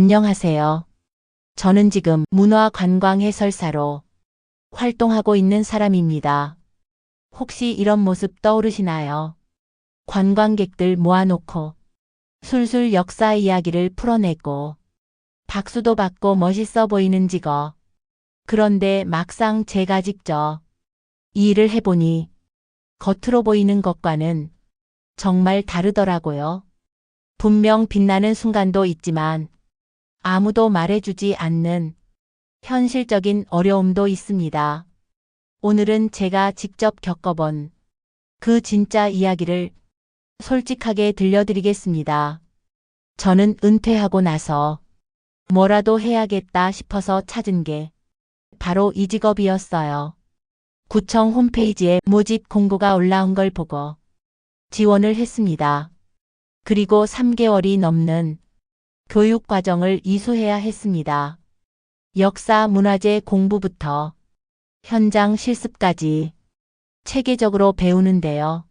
안녕하세요. 저는 지금 문화관광 해설사로 활동하고 있는 사람입니다. 혹시 이런 모습 떠오르시나요? 관광객들 모아놓고 술술 역사 이야기를 풀어내고 박수도 받고 멋있어 보이는 직업. 그런데 막상 제가 직접 이 일을 해보니 겉으로 보이는 것과는 정말 다르더라고요. 분명 빛나는 순간도 있지만 아무도 말해주지 않는 현실적인 어려움도 있습니다. 오늘은 제가 직접 겪어본 그 진짜 이야기를 솔직하게 들려드리겠습니다. 저는 은퇴하고 나서 뭐라도 해야겠다 싶어서 찾은 게 바로 이 직업이었어요. 구청 홈페이지에 모집 공고가 올라온 걸 보고 지원을 했습니다. 그리고 3개월이 넘는 교육 과정을 이수해야 했습니다. 역사 문화재 공부부터 현장 실습까지 체계적으로 배우는데요.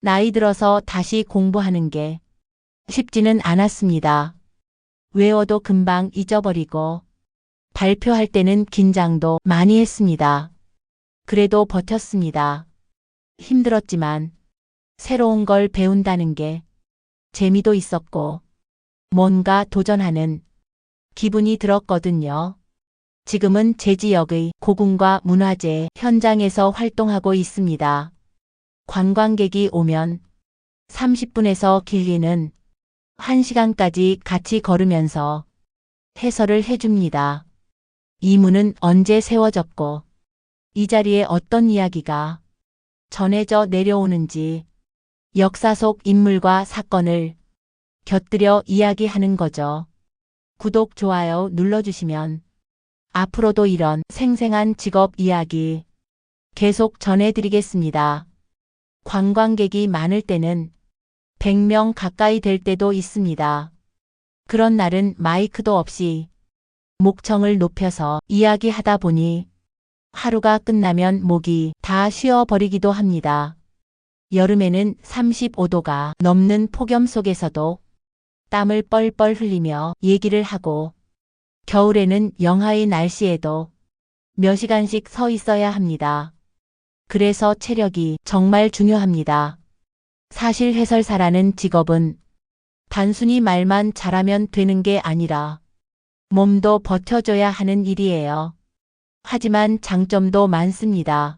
나이 들어서 다시 공부하는 게 쉽지는 않았습니다. 외워도 금방 잊어버리고 발표할 때는 긴장도 많이 했습니다. 그래도 버텼습니다. 힘들었지만 새로운 걸 배운다는 게 재미도 있었고 뭔가 도전하는 기분이 들었거든요. 지금은 제 지역의 고궁과 문화재 현장에서 활동하고 있습니다. 관광객이 오면 30분에서 길게는 1시간까지 같이 걸으면서 해설을 해줍니다. 이 문은 언제 세워졌고 이 자리에 어떤 이야기가 전해져 내려오는지 역사 속 인물과 사건을 곁들여 이야기하는 거죠. 구독, 좋아요 눌러주시면 앞으로도 이런 생생한 직업 이야기 계속 전해드리겠습니다. 관광객이 많을 때는 100명 가까이 될 때도 있습니다. 그런 날은 마이크도 없이 목청을 높여서 이야기하다 보니 하루가 끝나면 목이 다 쉬어버리기도 합니다. 여름에는 35도가 넘는 폭염 속에서도 땀을 뻘뻘 흘리며 얘기를 하고 겨울에는 영하의 날씨에도 몇 시간씩 서 있어야 합니다. 그래서 체력이 정말 중요합니다. 사실 해설사라는 직업은 단순히 말만 잘하면 되는 게 아니라 몸도 버텨줘야 하는 일이에요. 하지만 장점도 많습니다.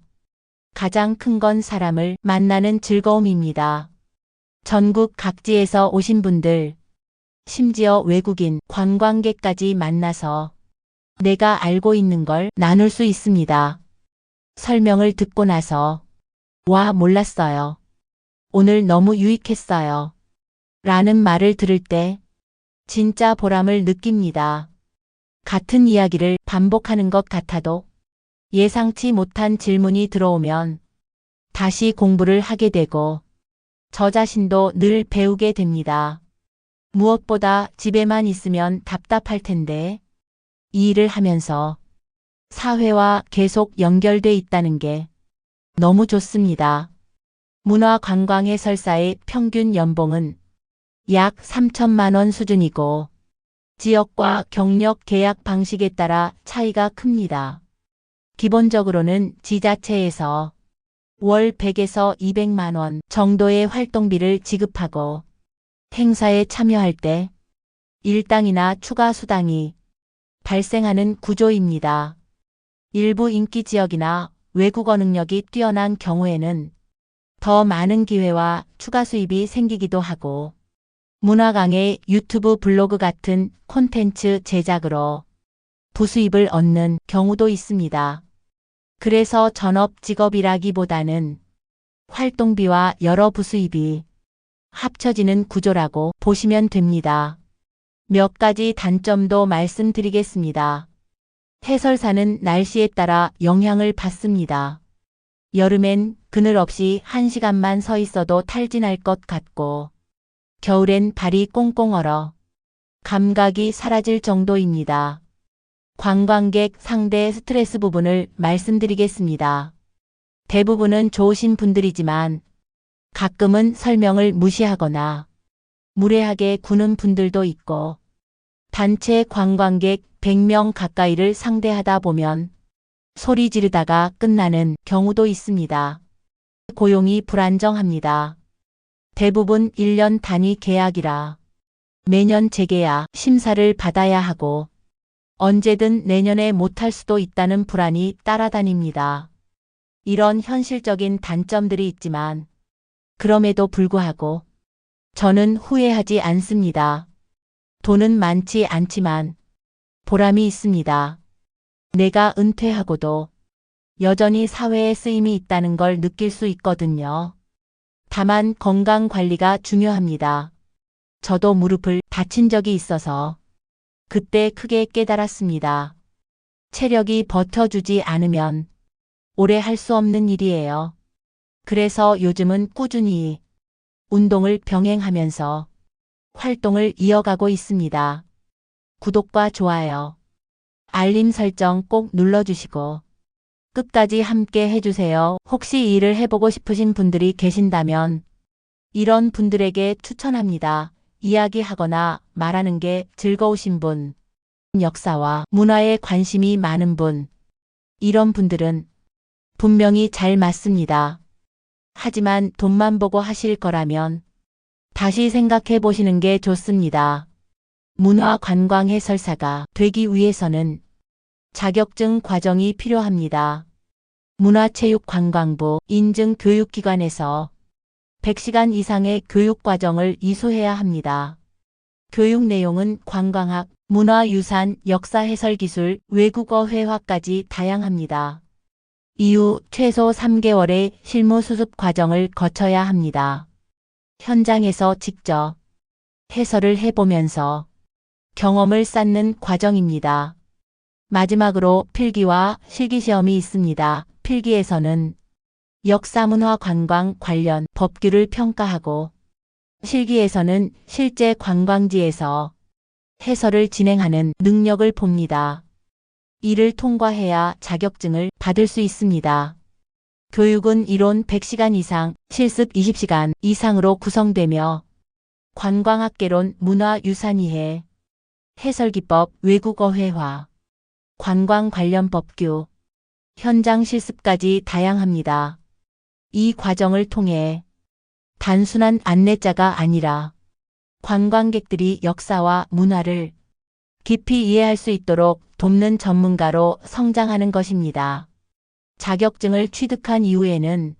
가장 큰 건 사람을 만나는 즐거움입니다. 전국 각지에서 오신 분들, 심지어 외국인 관광객까지 만나서 내가 알고 있는 걸 나눌 수 있습니다. 설명을 듣고 나서 와, 몰랐어요. 오늘 너무 유익했어요. 라는 말을 들을 때 진짜 보람을 느낍니다. 같은 이야기를 반복하는 것 같아도 예상치 못한 질문이 들어오면 다시 공부를 하게 되고 저 자신도 늘 배우게 됩니다. 무엇보다 집에만 있으면 답답할 텐데 이 일을 하면서 사회와 계속 연결돼 있다는 게 너무 좋습니다. 문화관광해설사의 평균 연봉은 약 3천만 원 수준이고 지역과 경력 계약 방식에 따라 차이가 큽니다. 기본적으로는 지자체에서 월 100에서 200만 원 정도의 활동비를 지급하고 행사에 참여할 때 일당이나 추가 수당이 발생하는 구조입니다. 일부 인기 지역이나 외국어 능력이 뛰어난 경우에는 더 많은 기회와 추가 수입이 생기기도 하고 문화강의 유튜브 블로그 같은 콘텐츠 제작으로 부수입을 얻는 경우도 있습니다. 그래서 전업 직업이라기보다는 활동비와 여러 부수입이 합쳐지는 구조라고 보시면 됩니다. 몇 가지 단점도 말씀드리겠습니다. 해설사는 날씨에 따라 영향을 받습니다. 여름엔 그늘 없이 1시간만 서 있어도 탈진할 것 같고 겨울엔 발이 꽁꽁 얼어 감각이 사라질 정도입니다. 관광객 상대 스트레스 부분을 말씀드리겠습니다. 대부분은 좋으신 분들이지만 가끔은 설명을 무시하거나 무례하게 구는 분들도 있고 단체 관광객 100명 가까이를 상대하다 보면 소리 지르다가 끝나는 경우도 있습니다. 고용이 불안정합니다. 대부분 1년 단위 계약이라 매년 재계약 심사를 받아야 하고 언제든 내년에 못할 수도 있다는 불안이 따라다닙니다. 이런 현실적인 단점들이 있지만 그럼에도 불구하고 저는 후회하지 않습니다. 돈은 많지 않지만 보람이 있습니다. 내가 은퇴하고도 여전히 사회에 쓰임이 있다는 걸 느낄 수 있거든요. 다만 건강 관리가 중요합니다. 저도 무릎을 다친 적이 있어서 그때 크게 깨달았습니다. 체력이 버텨주지 않으면 오래 할 수 없는 일이에요. 그래서 요즘은 꾸준히 운동을 병행하면서 활동을 이어가고 있습니다. 구독과 좋아요, 알림 설정 꼭 눌러주시고 끝까지 함께 해주세요. 혹시 이 일을 해보고 싶으신 분들이 계신다면 이런 분들에게 추천합니다. 이야기하거나 말하는 게 즐거우신 분, 역사와 문화에 관심이 많은 분, 이런 분들은 분명히 잘 맞습니다. 하지만 돈만 보고 하실 거라면 다시 생각해 보시는 게 좋습니다. 문화관광 해설사가 되기 위해서는 자격증 과정이 필요합니다. 문화체육관광부 인증 교육기관에서 100시간 이상의 교육과정을 이수해야 합니다. 교육 내용은 관광학, 문화유산, 역사해설기술, 외국어 회화까지 다양합니다. 이후 최소 3개월의 실무수습 과정을 거쳐야 합니다. 현장에서 직접 해설을 해보면서 경험을 쌓는 과정입니다. 마지막으로 필기와 실기시험이 있습니다. 필기에서는 역사문화관광 관련 법규를 평가하고 실기에서는 실제 관광지에서 해설을 진행하는 능력을 봅니다. 이를 통과해야 자격증을 받을 수 있습니다. 교육은 이론 100시간 이상, 실습 20시간 이상으로 구성되며 관광학개론, 문화유산 이해, 해설기법, 외국어 회화, 관광 관련 법규, 현장 실습까지 다양합니다. 이 과정을 통해 단순한 안내자가 아니라 관광객들이 역사와 문화를 깊이 이해할 수 있도록 돕는 전문가로 성장하는 것입니다. 자격증을 취득한 이후에는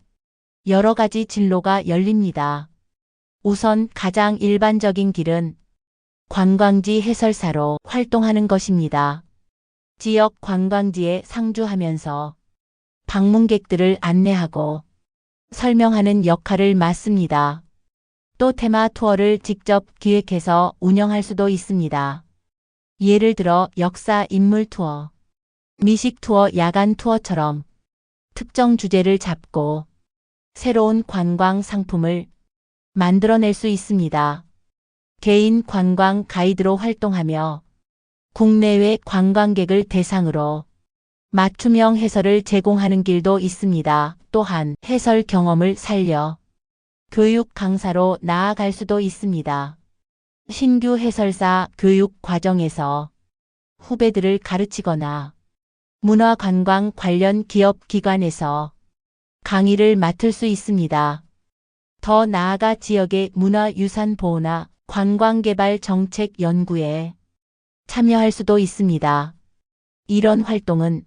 여러 가지 진로가 열립니다. 우선 가장 일반적인 길은 관광지 해설사로 활동하는 것입니다. 지역 관광지에 상주하면서 방문객들을 안내하고 설명하는 역할을 맡습니다. 또 테마 투어를 직접 기획해서 운영할 수도 있습니다. 예를 들어 역사 인물 투어, 미식 투어, 야간 투어처럼 특정 주제를 잡고 새로운 관광 상품을 만들어낼 수 있습니다. 개인 관광 가이드로 활동하며 국내외 관광객을 대상으로 맞춤형 해설을 제공하는 길도 있습니다. 또한 해설 경험을 살려 교육 강사로 나아갈 수도 있습니다. 신규 해설사 교육 과정에서 후배들을 가르치거나 문화관광 관련 기업 기관에서 강의를 맡을 수 있습니다. 더 나아가 지역의 문화유산 보호나 관광개발 정책 연구에 참여할 수도 있습니다. 이런 활동은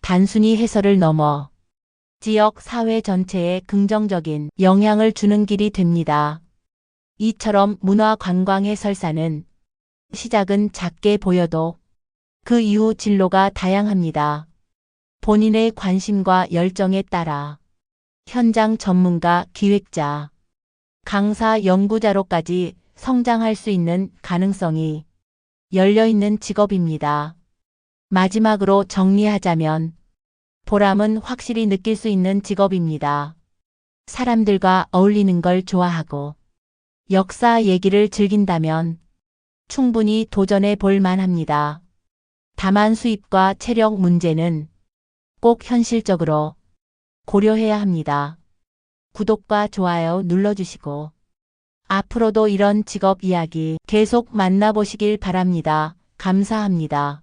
단순히 해설을 넘어 지역 사회 전체에 긍정적인 영향을 주는 길이 됩니다. 이처럼 문화관광 해설사는 시작은 작게 보여도 그 이후 진로가 다양합니다. 본인의 관심과 열정에 따라 현장 전문가, 기획자, 강사, 연구자로까지 성장할 수 있는 가능성이 열려있는 직업입니다. 마지막으로 정리하자면 보람은 확실히 느낄 수 있는 직업입니다. 사람들과 어울리는 걸 좋아하고 역사 얘기를 즐긴다면 충분히 도전해 볼 만합니다. 다만 수입과 체력 문제는 꼭 현실적으로 고려해야 합니다. 구독과 좋아요 눌러주시고 앞으로도 이런 직업 이야기 계속 만나보시길 바랍니다. 감사합니다.